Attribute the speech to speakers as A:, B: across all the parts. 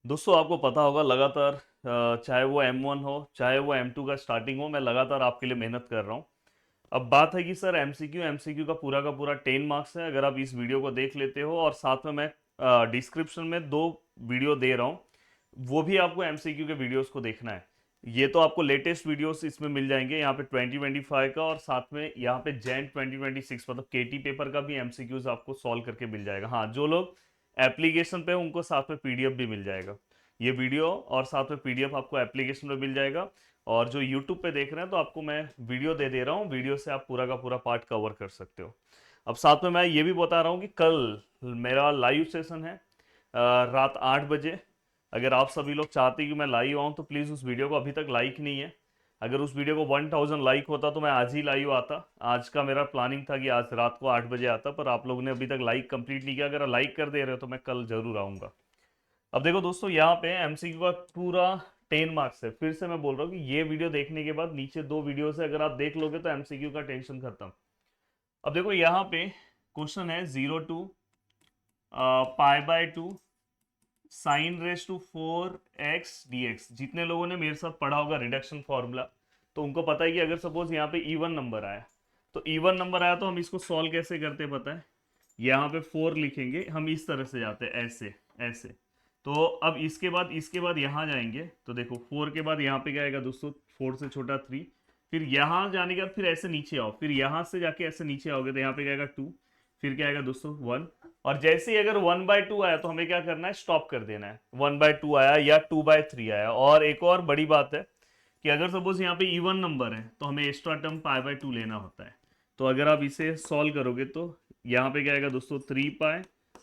A: दोस्तों आपको पता होगा लगातार चाहे वो M1 हो चाहे वो M2 का स्टार्टिंग हो, मैं लगातार आपके लिए मेहनत कर रहा हूँ। अब बात है कि सर एमसीक्यू का पूरा 10 मार्क्स है। अगर आप इस वीडियो को देख लेते हो और साथ में मैं डिस्क्रिप्शन में दो वीडियो दे रहा हूँ, वो भी आपको एमसीक्यू के वीडियोस को देखना है। ये तो आपको लेटेस्ट वीडियोस इसमें मिल जाएंगे यहाँ पे 2025 का, और साथ में यहाँ पे जैन 2026 मतलब केटी पेपर का भी एमसीक्यूज आपको सॉल्व करके मिल जाएगा। हाँ, जो लोग एप्लीकेशन पे हैं, उनको साथ में पीडीएफ भी मिल जाएगा। ये वीडियो और साथ में पीडीएफ आपको एप्लीकेशन में मिल जाएगा। और जो यूट्यूब पे देख रहे हैं तो आपको मैं वीडियो दे दे रहा हूँ, वीडियो से आप पूरा का पूरा पार्ट कवर कर सकते हो। अब साथ में मैं ये भी बता रहा हूँ कि कल मेरा लाइव सेशन है रात 8 बजे। अगर आप सभी लोग चाहते हैं कि मैं लाइव आऊँ तो प्लीज़, उस वीडियो को अभी तक लाइक नहीं है। अगर उस वीडियो को 1000 लाइक होता तो मैं आज ही लाइव आता। आज का मेरा प्लानिंग था कि आज रात को 8 बजे आता, पर आप लोगों ने अभी तक लाइक कंप्लीट नहीं किया। अगर लाइक कर दे रहे हो तो मैं कल जरूर आऊँगा। अब देखो दोस्तों, यहाँ पे एमसीक्यू का पूरा 10 मार्क्स है। फिर से मैं बोल रहा हूँ कि ये वीडियो देखने के बाद नीचे दो वीडियो से अगर आप देख लोगे तो एमसीक्यू का टेंशन खत्म। अब देखो यहाँ पे क्वेश्चन है 0 to पाई/2 sine raise to 4x dx। जितने लोगों ने मेरे साथ पढ़ा होगा रिडक्शन फॉर्मूला, तो उनको पता है कि अगर सपोज यहाँ पे इवन नंबर आया, तो इवन नंबर आया तो हम इसको सॉल्व कैसे करते हैं पता है? यहाँ पे 4 लिखेंगे, हम इस तरह से जाते हैं, ऐसे ऐसे। तो अब इसके बाद यहाँ जाएंगे तो देखो 4 के बाद यहाँ पे क्या आएगा दोस्तों? 4 से छोटा 3। फिर यहाँ जाने के बाद फिर ऐसे नीचे आओ, फिर यहाँ से जाके ऐसे नीचे आओगे तो यहाँ पे क्या आएगा 2। फिर क्या आएगा दोस्तों 1। और जैसे ही अगर 1/2 आया तो हमें क्या करना है? स्टॉप कर देना है। 1/2 आया या 2/3 आया। और एक और बड़ी बात है कि अगर सपोज यहाँ पे इवन नंबर है तो हमें एक्स्ट्रा टर्म पाई/2 लेना होता है। तो अगर आप इसे सॉल्व करोगे तो यहाँ पे क्या आएगा दोस्तों? 3 पाई।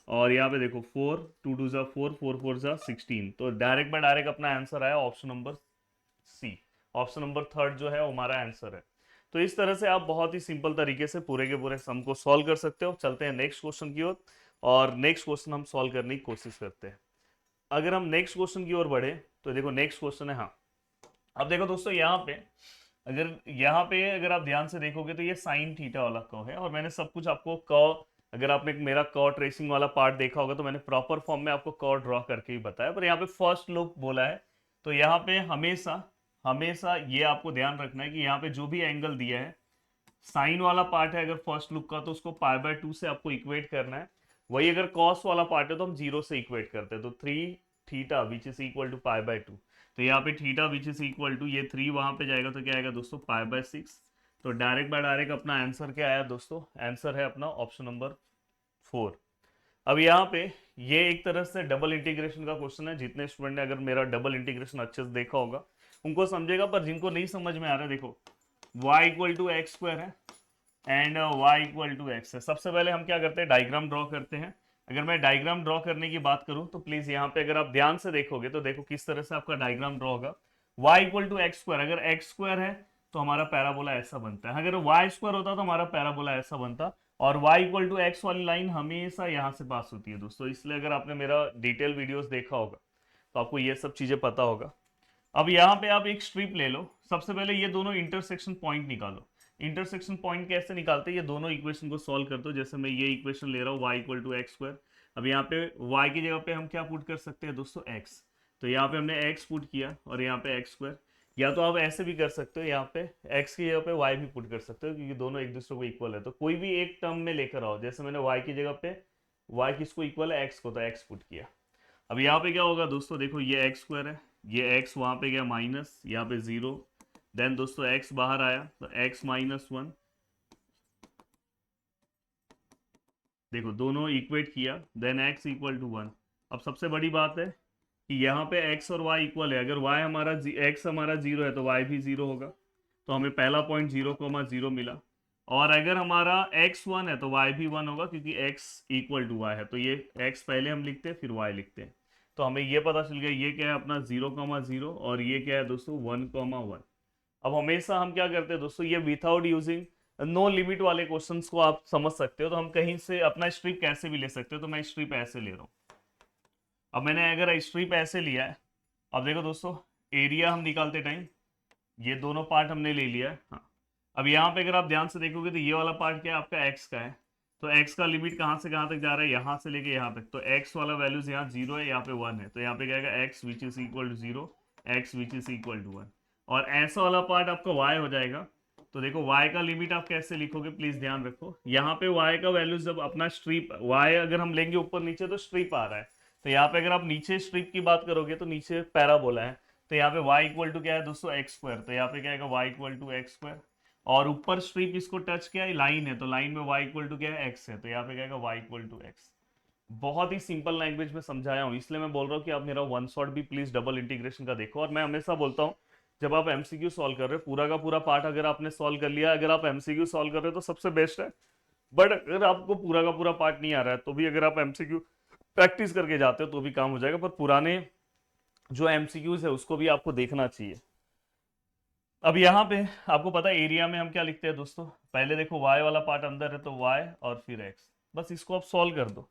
A: और यहाँ पे देखो 4, 2 2 4, 4 4 16। तो डायरेक्ट बाय डायरेक्ट अपना आंसर आया option number C. Option number third जो है वो हमारा आंसर है। तो इस तरह से आप बहुत ही सिंपल तरीके से पूरे के पूरे सम को सॉल्व कर सकते हो। चलते हैं नेक्स्ट क्वेश्चन की ओर, और नेक्स्ट क्वेश्चन हम सॉल्व करने की कोशिश करते हैं। अगर हम नेक्स्ट क्वेश्चन की ओर बढ़े तो देखो नेक्स्ट क्वेश्चन है। हाँ, अब देखो दोस्तों, यहाँ पे अगर आप ध्यान से देखोगे तो ये साइन थीटा वाला कर्व है, और मैंने सब कुछ आपको कर्व, अगर आपने मेरा कर्व ट्रेसिंग वाला पार्ट देखा होगा तो मैंने प्रॉपर फॉर्म में आपको कर्व ड्रॉ करके ही बताया। पर यहाँ पे फर्स्ट लुक बोला है, तो यहाँ पे हमेशा हमेशा ये आपको ध्यान रखना है कि यहाँ पे जो भी एंगल दिया है, साइन वाला पार्ट है अगर फर्स्ट लुक का, तो उसको पाई/2 से आपको इक्वेट करना है। वही अगर कॉस वाला पार्ट है तो हम 0 से इक्वेट करते हैं। तो 3 theta which is equal to पाई/2। तो यहाँ पे theta which is equal to, ये 3 वहां पे जाएगा तो क्या आएगा दोस्तों? पाई/6। तो डायरेक्ट बाय डायरेक्ट अपना आंसर क्या आया दोस्तों? आंसर है अपना ऑप्शन नंबर 4। अब यहाँ पे ये एक तरह से डबल इंटीग्रेशन का क्वेश्चन है। जितने स्टूडेंट ने अगर मेरा डबल इंटीग्रेशन अच्छे से देखा होगा उनको समझेगा, पर जिनको नहीं समझ में आ रहा है, देखो y=x² है एंड y=x है। सबसे पहले हम क्या करते हैं? डायग्राम ड्रॉ करते हैं। अगर मैं डायग्राम ड्रॉ करने की बात करूं तो प्लीज यहाँ पे अगर आप ध्यान से देखोगे तो देखो किस तरह से आपका डायग्राम ड्रॉ होगा। y=x², अगर x² है तो हमारा पैराबोला ऐसा बनता है। अगर y² होता तो हमारा पैराबोला ऐसा बनता। और y=x वाली लाइन हमेशा यहाँ से पास होती है दोस्तों, इसलिए अगर आपने मेरा डिटेल वीडियोस देखा होगा तो आपको ये सब चीजें पता होगा। अब यहाँ पे आप एक स्ट्रिप ले लो। सबसे पहले ये दोनों इंटरसेक्शन पॉइंट निकालो। इंटरसेक्शन पॉइंट कैसे निकालते हैं? ये दोनों इक्वेशन को सॉल्व कर दो। जैसे मैं ये इक्वेशन ले रहा हूँ y=x²। अब यहाँ पे y की जगह पे हम क्या पुट कर सकते हैं दोस्तों? x। तो यहाँ पे हमने x पुट किया और यहाँ पे x²। या तो आप ऐसे भी कर सकते हो, यहाँ पे x की जगह पे y भी पुट कर सकते हो, क्योंकि दोनों एक दूसरे को इक्वल है। तो कोई भी एक टर्म में लेकर आओ। जैसे मैंने y की जगह पे, y किसको इक्वल है? x को, तो x पुट किया। अब यहाँ पे क्या होगा दोस्तों? देखो ये x² है, ये x वहां पे गया माइनस, यहाँ पे 0। देन दोस्तों x बाहर आया तो x-1। देखो दोनों इक्वेट किया, देन x=1। अब सबसे बड़ी बात है कि यहाँ पे x और y इक्वल है। अगर x हमारा 0 है तो y भी 0 होगा। तो हमें पहला पॉइंट 0,0 मिला। और अगर हमारा x 1 है तो y भी 1 होगा, क्योंकि x=y है। तो ये x पहले हम लिखते हैं फिर y लिखते हैं। तो हमें ये पता चल गया ये क्या है अपना 0,0, और ये क्या है दोस्तों? 1,1। अब हमेशा हम क्या करते हैं दोस्तों? ये विथआउट यूजिंग नो लिमिट वाले क्वेश्चंस को आप समझ सकते हो। तो हम कहीं से अपना स्ट्रिप कैसे भी ले सकते हो। तो मैं स्ट्रिप ऐसे ले रहा हूँ। अब मैंने अगर स्ट्रिप ऐसे लिया है, अब देखो दोस्तों, एरिया हम निकालते टाइम ये दोनों पार्ट हमने ले लिया है। हाँ, अब यहाँ पे अगर आप ध्यान से देखोगे तो ये वाला पार्ट क्या है? आपका एक्स का है। तो x का लिमिट कहाँ से कहाँ तक जा रहा है, यहाँ से लेके यहाँ तक। तो x वाला वैल्यूज यहाँ 0 है, यहाँ पे 1 है, तो यहाँ पे क्या आएगा x which is equal to 0, x which is equal to 1। और ऐसा वाला पार्ट आपका y हो जाएगा। तो देखो y का लिमिट आप कैसे लिखोगे, प्लीज ध्यान रखो। यहाँ पे y का वैल्यू जब अपना स्ट्रिप y अगर हम लेंगे ऊपर नीचे तो स्ट्रिप आ रहा है। तो यहाँ पे अगर आप नीचे स्ट्रिप की बात करोगे तो नीचे पैराबोला है। तो यहाँ पे y इक्वल टू क्या है दोस्तों, एक्स स्क्वायर। तो यहाँ पे क्या आएगा y equal to x square. और ऊपर स्ट्रिप इसको टच किया है, लाइन है, तो लाइन में y इक्वल टू क्या है, x है। तो यहाँ पे क्या आएगा y इक्वल टू x। बहुत ही सिंपल लैंग्वेज में समझाया हूँ, इसलिए मैं बोल रहा हूँ कि आप मेरा वन शॉट भी प्लीज डबल इंटीग्रेशन का देखो। और मैं हमेशा बोलता हूँ जब आप एमसीक्यू सॉल्व कर रहे हो, पूरा का पूरा पार्ट अगर आपने सॉल्व कर लिया, अगर आप एमसीक्यू सॉल्व कर रहे हो तो सबसे बेस्ट है। बट अगर आपको पूरा का पूरा पार्ट नहीं आ रहा है तो भी अगर आप एमसीक्यू प्रैक्टिस करके जाते हो तो भी काम हो जाएगा। पर पुराने जो एमसीक्यूज है उसको भी आपको देखना चाहिए। अब यहाँ पे आपको पता है एरिया में हम क्या लिखते हैं दोस्तों, पहले देखो y वाला पार्ट अंदर है तो y और फिर x। बस इसको आप सॉल्व कर दो,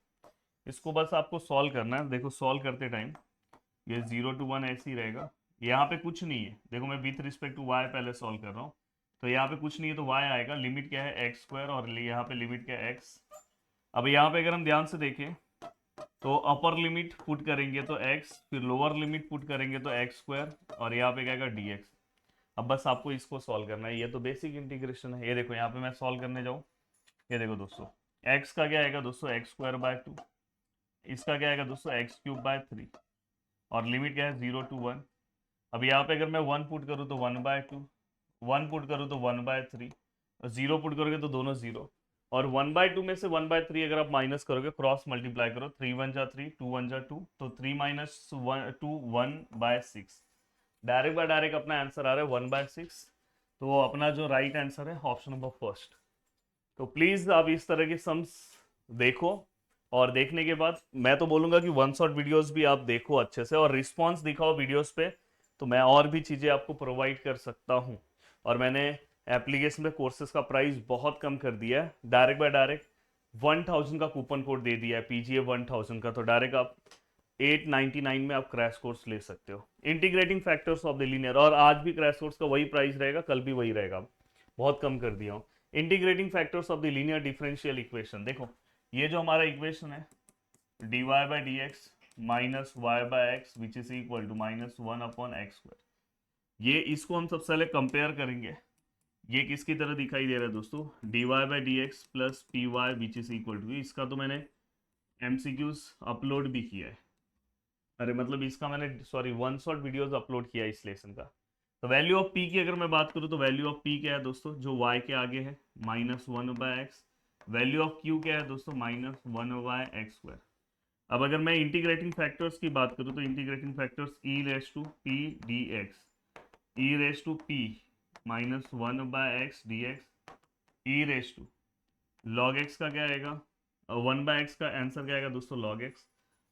A: इसको बस आपको सॉल्व करना है। देखो सॉल्व करते टाइम ये 0 to 1 ऐसे ही रहेगा, यहाँ पे कुछ नहीं है। देखो मैं विथ रिस्पेक्ट टू y पहले सॉल्व कर रहा हूँ, तो यहाँ पे कुछ नहीं है तो y आएगा। लिमिट क्या है, एक्स स्क्वायर, और यहाँ पे लिमिट क्या है, x। अब यहाँ पे अगर हम ध्यान से देखें तो अपर लिमिट पुट करेंगे तो x, फिर लोअर लिमिट पुट करेंगे तो एक्स स्क्वायर, और यहाँ पे क्या आएगा dx। अब बस आपको इसको सॉल्व करना है, ये तो बेसिक इंटीग्रेशन है। ये देखो यहाँ पे मैं सॉल्व करने जाऊँ, ये देखो दोस्तों x का क्या आएगा दोस्तों, एक्स स्क्वायर बाय 2, इसका क्या आएगा दोस्तों एक्स क्यूब बाय 3, और लिमिट क्या है 0 to 1। अब यहाँ पे अगर मैं 1 पुट करूँ तो 1/2, 1 पुट करूँ तो 1/3, 0 पुट करोगे तो दोनों 0। और 1/2 में से 1/3 अगर आप माइनस करोगे, क्रॉस मल्टीप्लाई करो, 3 1 जा 3, 2 1 जा 2, तो 3 माइनस 2 1/6। डायरेक्ट बाय डायरेक्ट अपना आंसर आ रहा है 1/6। तो वो अपना जो राइट आंसर है ऑप्शन नंबर फर्स्ट। तो प्लीज आप इस तरह के सम्स देखो, और देखने के बाद मैं तो बोलूंगा कि वन शॉट वीडियोस भी आप देखो अच्छे से, और रिस्पॉन्स दिखाओ वीडियोस पे, तो मैं और भी चीज़ें आपको प्रोवाइड कर सकता हूँ। और मैंने एप्लीकेशन पे कोर्सेज का प्राइस बहुत कम कर दिया है, डायरेक्ट बाय डायरेक्ट 1000 का कूपन कोड दे दिया है, पीजीए 1000 का। तो डायरेक्ट आप 899 में आप क्रैश कोर्स ले सकते हो, integrating factors of the linear. और आज भी क्रैश कोर्स का वही प्राइस रहेगा, कल भी वही रहेगा, बहुत कम कर दिया हूँ। Integrating factors of the linear differential equation, देखो ये जो हमारा इक्वेशन है dy by d x minus y by x which is equal to -1/x²। ये इसको हम सबसे पहले कंपेयर करेंगे, ये किसकी तरह दिखाई दे रहा है दोस्तों, dy by d x plus p y which is equal to, इसका तो मैंने एमसीक्यूज अपलोड भी किया है, अरे मतलब इसका मैंने sorry one shot videos upload किया है इस लेसन का। तो वैल्यू ऑफ पी की अगर मैं बात करूँ तो वैल्यू ऑफ पी क्या है दोस्तों, जो y के आगे है -1/x। वैल्यू ऑफ q क्या है दोस्तों, -1/x²। अब अगर मैं इंटीग्रेटिंग फैक्टर्स की बात करूँ तो integrating factors e raise to p d x, e raise to p -1/x dx, e raise to log x का क्या आएगा, 1/x का आंसर क्या आएगा दोस्तों log x।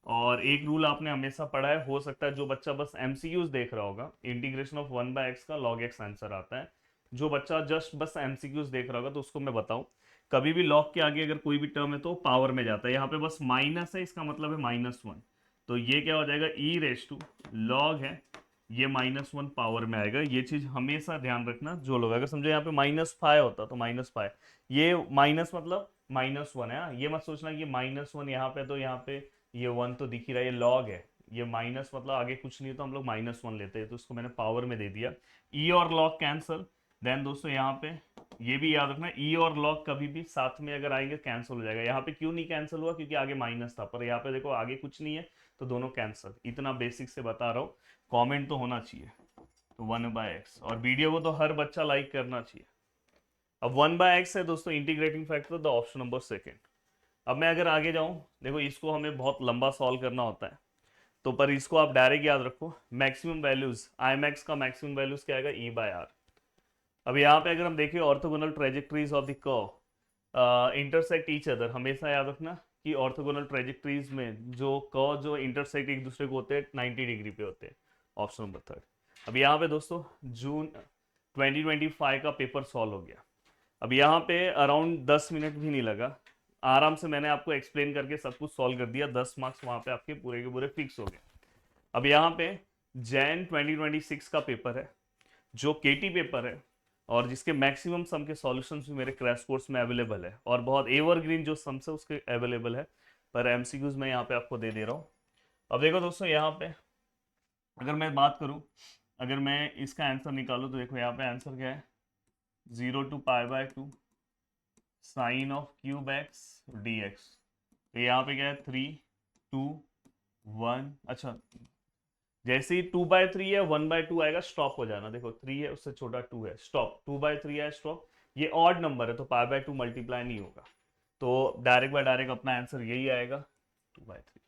A: और एक रूल आपने हमेशा पढ़ा है, हो सकता है जो बच्चा बस एमसीक्यूज देख रहा होगा, इंटीग्रेशन ऑफ 1/x का log x आंसर आता है। जो बच्चा जस्ट बस एमसीक्यूज देख रहा होगा तो उसको मैं बताऊं, कभी भी log के आगे अगर कोई भी टर्म है तो पावर में जाता है, यहाँ पे बस माइनस है, इसका मतलब है -1। तो ये क्या हो जाएगा, ई रेस टू लॉग है, ये -1 पावर में आएगा। ये चीज हमेशा ध्यान रखना, जो लोग अगर समझो यहाँ पे -5 होता तो -5, ये माइनस मतलब -1 है। ये मत सोचना कि -1 यहाँ पे, तो यहाँ पे ये 1 तो दिख ही रहा है, ये लॉग है, ये माइनस मतलब आगे कुछ नहीं है तो हम लोग -1 लेते हैं, तो इसको मैंने पावर में दे दिया। ई और लॉग कैंसल, देन दोस्तों यहाँ पे ये भी याद रखना, ई और लॉग कभी भी साथ में अगर आएंगे कैंसिल हो जाएगा। यहाँ पे क्यों नहीं कैंसिल हुआ, क्योंकि आगे माइनस था, पर यहाँ पे देखो आगे कुछ नहीं है तो दोनों कैंसिल। इतना बेसिक से बता रहा हूँ, कमेंट तो होना चाहिए। तो 1/x, और वीडियो को तो हर बच्चा लाइक करना चाहिए। अब 1/x है दोस्तों integrating factor, the option number second. अब मैं अगर आगे जाऊं, देखो इसको हमें बहुत लंबा सॉल्व करना होता है, तो पर इसको आप डायरेक्ट याद रखो, मैक्सिमम वैल्यूज आई मैक्स का मैक्सिमम वैल्यूज क्या आएगा, E/R। अब यहाँ पे अगर हम देखें orthogonal trajectories of the curve intersect each other, हमेशा याद रखना कि ऑर्थोगोनल ट्रेजेक्टरीज में जो कर्व जो इंटरसेक्ट एक दूसरे को होते हैं 90 डिग्री पे होते हैं, ऑप्शन नंबर थर्ड। अब यहाँ पे दोस्तों जून 2025 का पेपर सॉल्व हो गया। अब यहाँ पे अराउंड 10 मिनट भी नहीं लगा, आराम से मैंने आपको एक्सप्लेन करके सब कुछ सॉल्व कर दिया, 10 मार्क्स वहाँ पे आपके पूरे के पूरे फिक्स हो गए। अब यहाँ पे जैन 2026 का पेपर है, जो केटी पेपर है, और जिसके मैक्सिमम सम के सॉल्यूशंस भी मेरे क्रैश कोर्स में अवेलेबल है, और बहुत एवरग्रीन जो सम्स है उसके अवेलेबल है, पर एमसीक्यूज मैं यहाँ पे आपको दे दे रहा हूँ। अब देखो दोस्तों, यहाँ पे अगर मैं बात करूँ, अगर मैं इसका आंसर निकालूँ तो देखो यहाँ पे आंसर क्या है, 0 to π/2 sine of cube x d x. तो यहाँ पे क्या है, 3 2 1। अच्छा, जैसे ही 2/3 या 1/2 आएगा स्टॉप हो जाना। देखो 3 है, उससे छोटा 2 है, स्टॉप। 2/3 है, स्टॉप। ये ऑड नंबर है तो π/2 मल्टीप्लाई नहीं होगा, तो डायरेक्ट बाय डायरेक्ट अपना आंसर यही आएगा, 2/3।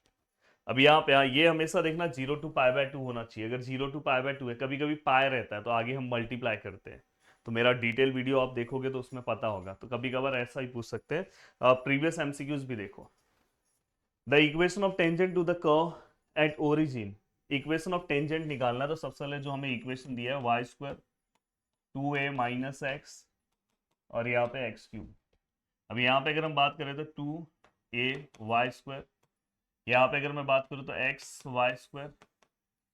A: अब यहाँ पे ये हमेशा देखना 0 to π/2 होना चाहिए। अगर 0 to π/2 है, कभी कभी पाए रहता है तो आगे हम मल्टीप्लाई करते हैं, तो मेरा डिटेल वीडियो आप देखोगे तो उसमें पता होगा। तो कभी कभार ऐसा ही पूछ सकते हैं। प्रीवियस एमसीक्यूज भी देखो। The equation of tangent to the curve at origin. Equation of tangent निकालना है, तो सबसे पहले जो हमें इक्वेशन दिया है y² 2a माइनस एक्स और यहाँ पे x³। अब यहाँ पे अगर हम बात करें तो 2a y², यहाँ पे अगर मैं बात करूँ तो xy²,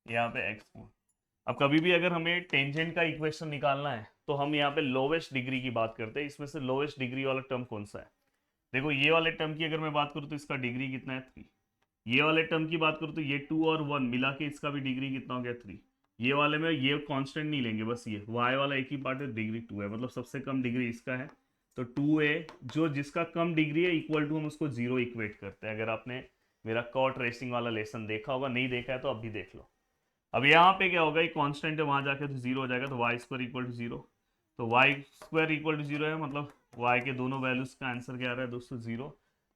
A: यहाँ पे x²। अब कभी भी अगर हमें टेंजेंट का इक्वेशन निकालना है तो हम यहाँ पे लोवेस्ट डिग्री की बात करते हैं। इसमें से लोवेस्ट डिग्री वाला टर्म कौन सा है? देखो ये वाले टर्म की अगर मैं बात करूँ तो इसका डिग्री कितना है, 3। ये वाले टर्म की बात करूँ तो ये 2 और 1 मिला के इसका भी डिग्री कितना हो गया, 3। ये वाले में ये कांस्टेंट नहीं लेंगे, बस ये y वाला एक ही पार्ट है, डिग्री 2 है, मतलब सबसे कम डिग्री इसका है। तो 2a जो जिसका कम डिग्री है इक्वल टू हम उसको 0 इक्वेट करते हैं। अगर आपने मेरा कॉर्ड रेसिंग वाला लेसन देखा होगा, नहीं देखा है तो अभी देख लो। अब यहाँ पे क्या होगा, ये कांस्टेंट है, वहां जाके तो 0 हो जाएगा, तो y² इक्वल टू 0। तो y² इक्वल टू 0 है, मतलब y के दोनों वैल्यूज का आंसर क्या आ रहा है दोस्तों, 0।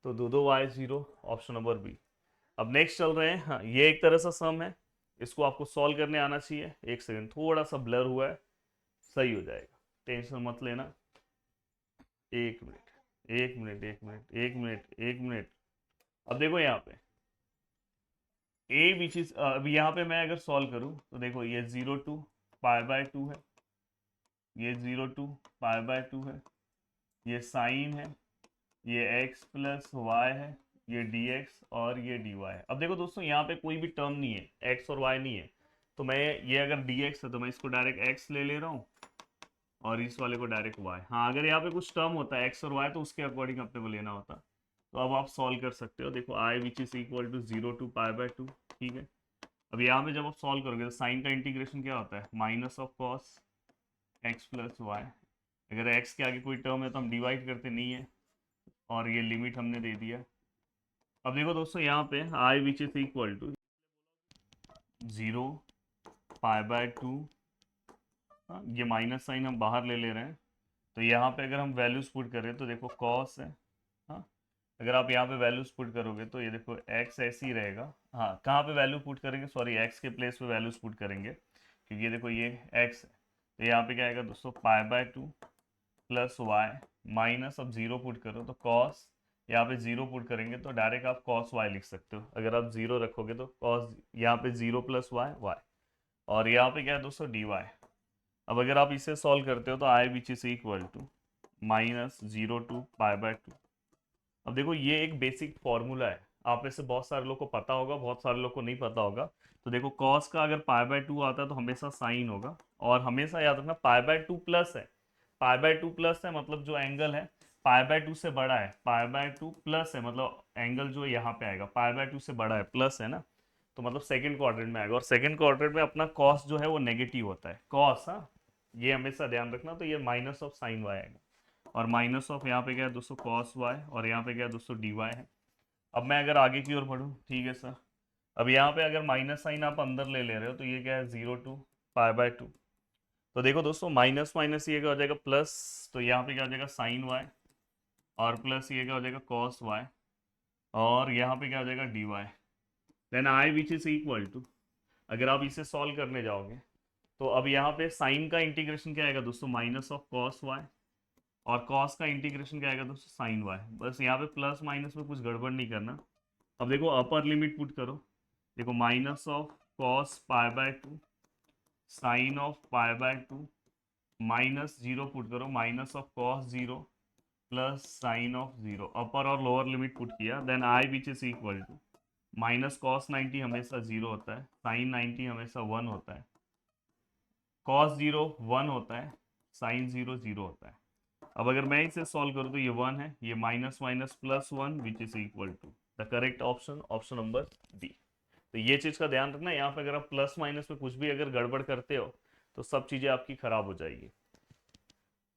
A: तो दो y 0, ऑप्शन नंबर बी। अब नेक्स्ट चल रहे हैं। हाँ, ये एक तरह सा सम है, इसको आपको सॉल्व करने आना चाहिए। एक सेकंड, थोड़ा सा ब्लर हुआ है, सही हो जाएगा, टेंशन मत लेना। एक मिनट, एक मिनट, एक मिनट, एक मिनट, एक मिनट। अब देखो यहाँ पे ए विच इज, अब यहाँ पे मैं अगर सॉल्व करूँ तो देखो ये 0 to π/2 है, ये 0 to π/2 है, ये साइन है, ये x प्लस वाई है, ये dx और ये dy है। अब देखो दोस्तों, यहाँ पे कोई भी टर्म नहीं है, x और y नहीं है, तो मैं ये अगर dx है तो मैं इसको डायरेक्ट x ले ले रहा हूँ और इस वाले को डायरेक्ट y। हाँ, अगर यहाँ पे कुछ टर्म होता है x और y तो उसके अकॉर्डिंग अपने को लेना होता। तो अब आप सॉल्व कर सकते हो। देखो i which is equal to 0 to π/2, ठीक है। अब यहाँ पे जब आप सॉल्व करोगे तो साइन का इंटीग्रेशन क्या होता है, minus of cos x plus y. अगर x के आगे कोई टर्म है तो हम डिवाइड करते नहीं है, और ये लिमिट हमने दे दिया। अब देखो दोस्तों, यहाँ पे i which is equal to 0 π/2, ये माइनस साइन हम बाहर ले ले रहे हैं, तो यहाँ पे अगर हम वैल्यूज पुट करें तो देखो कॉस है। हाँ, अगर आप यहाँ पे वैल्यूज पुट करोगे तो ये देखो x ऐसे ही रहेगा। हाँ, कहाँ पे वैल्यू पुट करेंगे, सॉरी x के प्लेस पे वैल्यूज पुट करेंगे, क्योंकि ये देखो ये x है, तो यहाँ पे क्या आएगा दोस्तों, π/2 प्लस वाई माइनस, अब 0 पुट करो तो कॉस, यहाँ पे 0 पुट करेंगे तो डायरेक्ट आप कॉस वाई लिख सकते हो। अगर आप 0 रखोगे तो कॉस, यहाँ पे 0 प्लस वाई वाई, और यहाँ पे क्या है दोस्तों, dy। अब अगर आप इसे सॉल्व करते हो तो i which is equal to -0 to π/2। अब देखो ये एक बेसिक फॉर्मूला है, आप में से बहुत सारे लोग को पता होगा, बहुत सारे लोग को नहीं पता होगा। तो देखो cos का अगर π/2 आता है तो हमेशा साइन होगा, और हमेशा याद रखना π/2 प्लस है। π/2 प्लस है मतलब जो एंगल है π/2 से बड़ा है, π/2 प्लस है मतलब एंगल जो यहाँ पे आएगा π/2 से बड़ा है, प्लस है ना, तो मतलब सेकंड क्वाड्रेंट में आएगा। और सेकंड क्वाड्रेंट में अपना कॉस जो है वो नेगेटिव होता है, कॉस। हाँ, ये हमेशा ध्यान रखना। तो ये माइनस ऑफ साइन वाई आएगा, और माइनस ऑफ यहाँ पे क्या है दोस्तों, कॉस वाई, और यहाँ पे क्या है दोस्तों, डी वाई है। अब मैं अगर आगे की ओर बढ़ूँ, ठीक है सर, अब यहाँ पे अगर माइनस साइन आप अंदर ले ले रहे हो तो ये क्या है, 0 to π/2। तो देखो दोस्तों, माइनस माइनस ये क्या हो जाएगा, प्लस, तो यहाँ पे क्या हो जाएगा, साइन वाई, और प्लस ये क्या हो जाएगा, कॉस वाई, और यहाँ पे क्या हो जाएगा, d y. Then I which is equal to, अगर आप इसे सॉल्व करने जाओगे तो अब यहाँ पे साइन का इंटीग्रेशन क्या आएगा दोस्तों, माइनस ऑफ कॉस वाई, और कॉस का इंटीग्रेशन क्या आएगा दोस्तों, साइन वाई। बस यहाँ पे प्लस माइनस में कुछ गड़बड़ नहीं करना। अब देखो अपर लिमिट पुट करो, देखो minus of cos π/2 sine of π/2 minus 0 put करो, minus of cos 0 plus sine of 0। Upper और लोअर लिमिट पुट किया, then I which is equal to minus cos 90 हमेशा 0 होता है, साइन 90 हमेशा 1 होता है, कॉस 0 1 होता है, साइन 0 0 होता है। अब अगर मैं इसे सॉल्व करूँ तो ये 1 है, ये minus minus plus 1 which is equal to the correct option, option number D. तो ये चीज़ का ध्यान रखना, यहाँ पे अगर आप प्लस माइनस में कुछ भी अगर गड़बड़ करते हो तो सब चीज़ें आपकी खराब हो जाएगी।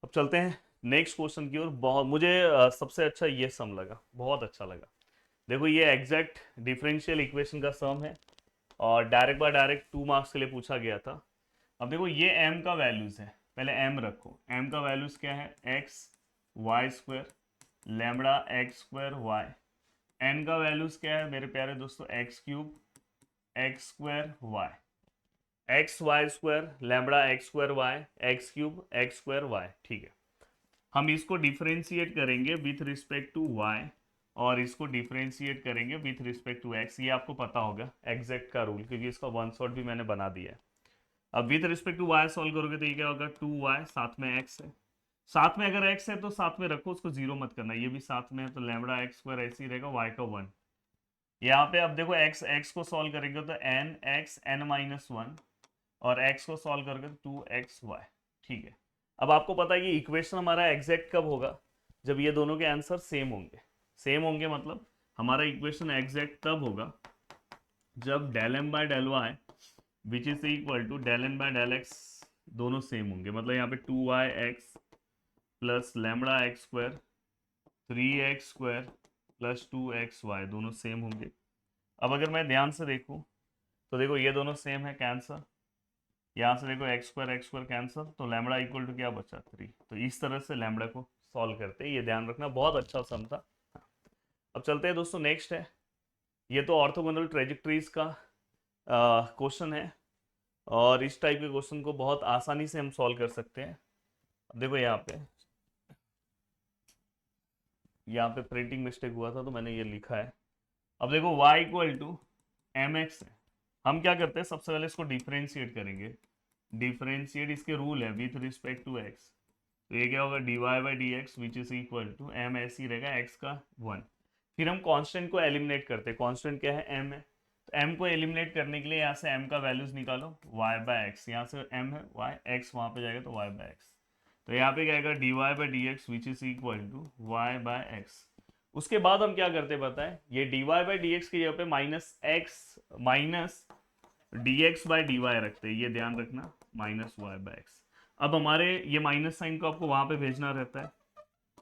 A: अब चलते हैं नेक्स्ट क्वेश्चन की ओर। बहुत मुझे सबसे अच्छा ये सम लगा, बहुत अच्छा लगा। देखो ये एग्जैक्ट डिफरेंशियल इक्वेशन का सम है और डायरेक्ट बाय डायरेक्ट 2 मार्क्स के लिए पूछा गया था। अब देखो ये m का वैल्यूज है, पहले m रखो। m का वैल्यूज क्या है, x y square lambda x square y. n का वैल्यूज क्या है मेरे प्यारे दोस्तों, x cube x square y, x y square lambda x square y, x cube x square y. ठीक है, हम इसको डिफरेंशिएट करेंगे विथ रिस्पेक्ट टू y और इसको डिफरेंशिएट करेंगे विथ रिस्पेक्ट टू x। ये आपको पता होगा एग्जैक्ट का रूल, क्योंकि इसका वन शॉट भी मैंने बना दिया है। अब with respect to y solve करोगे तो ये क्या होगा, 2y साथ में x है, साथ में अगर x है तो साथ में रखो, उसको जीरो मत करना, ये भी साथ में है तो लैम्बडा एक्स स्क्वायर ऐसे ही रहेगा, y का 1। यहाँ पे अब देखो x को सॉल्व करेंगे तो n x n माइनस 1 और x को सॉल्व करोगे तो 2xy। ठीक है, अब आपको पता है कि इक्वेशन हमारा एग्जैक्ट कब होगा, जब ये दोनों के आंसर सेम होंगे। सेम होंगे मतलब हमारा इक्वेशन एग्जैक्ट तब होगा जब del m by del y which is equal to del n by del x दोनों सेम होंगे। मतलब यहाँ पे 2y(x) plus lambda x square 3x square plus 2xy दोनों सेम होंगे। अब अगर मैं ध्यान से देखूँ तो देखो ये दोनों सेम है, कैंसर। यहाँ से देखो एक्स स्क्वायर कैंसर, तो लैम्बडा इक्वल टू क्या बचा, 3। तो इस तरह से लैम्बडा को सॉल्व करते हैं, ये ध्यान रखना, बहुत अच्छा सम था। अब चलते हैं दोस्तों, नेक्स्ट है, ये तो ऑर्थोगोनल ट्रेजेक्टरीज का क्वेश्चन है और इस टाइप के क्वेश्चन को बहुत आसानी से हम सॉल्व कर सकते हैं। अब देखो यहाँ पे प्रिंटिंग मिस्टेक हुआ था तो मैंने ये लिखा है। अब देखो y equal to m x है, हम क्या करते हैं सबसे पहले इसको डिफरेंशिएट करेंगे। डिफरेंशिएट इसके रूल है विथ रिस्पेक्ट टू x, तो ये क्या होगा, d y by d x which is equal to m ऐसे ही रहेगा x का 1। फिर हम कांस्टेंट को एलिमिनेट करते हैं, कांस्टेंट क्या है, m है, तो m को एलिमिनेट करने के लिए यहाँ से m का वैल्यूज निकालो, y बाय एक्स, यहाँ से m है y, x वहाँ पे जाएगा तो y बाय एक्स। तो यहाँ पे क्या आएगा, d y by d x which is equal to y by x. उसके बाद हम क्या करते हैं पता है, ये d y by d x की जगह पे minus x minus d x by d y रखते हैं, ये ध्यान रखना, माइनस वाई बाय एक्स। अब हमारे ये माइनस साइन को आपको वहां पे भेजना रहता है।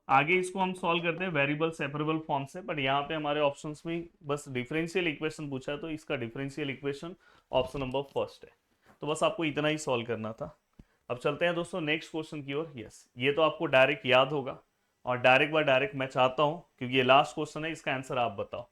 A: आगे इसको हम सॉल्व करते हैं वेरिएबल सेपरेबल फॉर्म से, बट यहाँ पे हमारे ऑप्शंस में बस डिफरेंशियल इक्वेशन पूछा है तो इसका differential equation option number first है। तो बस आपको इतना ही सॉल्व करना था। अब चलते हैं दोस्तों नेक्स्ट क्वेश्चन की ओर। यस, ये तो आपको डायरेक्ट याद होगा और डायरेक्ट बाय डायरेक्ट मैं चाहता हूँ, क्योंकि ये लास्ट क्वेश्चन है, इसका आंसर आप बताओ।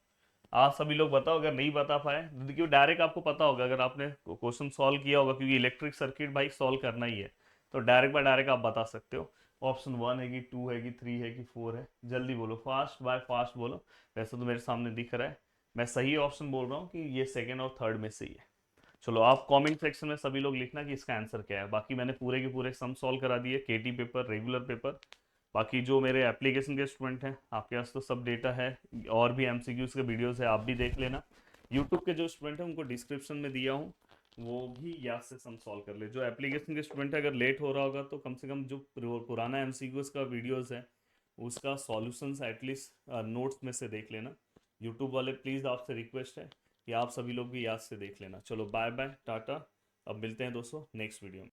A: आप सभी लोग बताओ, अगर नहीं बता पाए क्योंकि डायरेक्ट आपको पता होगा, अगर आपने क्वेश्चन सॉल्व किया होगा, क्योंकि इलेक्ट्रिक सर्किट भाई सॉल्व करना ही है, तो डायरेक्ट बाय डायरेक्ट आप बता सकते हो। ऑप्शन 1 है कि 2 है कि 3 है कि 4 है, जल्दी बोलो, फास्ट बाय फास्ट बोलो। वैसे तो मेरे सामने दिख रहा है, मैं सही ऑप्शन बोल रहा हूँ कि ये सेकेंड और थर्ड में से ही है। चलो आप कमेंट सेक्शन में सभी लोग लिखना कि इसका आंसर क्या है। बाकी मैंने पूरे के पूरे सम सॉल्व करा दिए, केटी पेपर, रेगुलर पेपर। बाकी जो मेरे एप्लीकेशन के स्टूडेंट हैं, आपके पास तो सब डेटा है, और भी एमसीक्यूज के वीडियोस है, आप भी देख लेना। यूट्यूब के जो स्टूडेंट हैं उनको डिस्क्रिप्शन में दिया हूँ, वो भी याद से सम सॉल्व कर ले। जो एप्लीकेशन के स्टूडेंट है, अगर लेट हो रहा होगा तो कम से कम जो पुराना एमसीक्यूज का वीडियोस है उसका सॉल्यूशंस एटलीस्ट नोट्स में से देख लेना। यूट्यूब वाले प्लीज़ आपसे रिक्वेस्ट है कि आप सभी लोग भी याद से देख लेना। चलो बाय बाय, टाटा। अब मिलते हैं दोस्तों नेक्स्ट वीडियो में।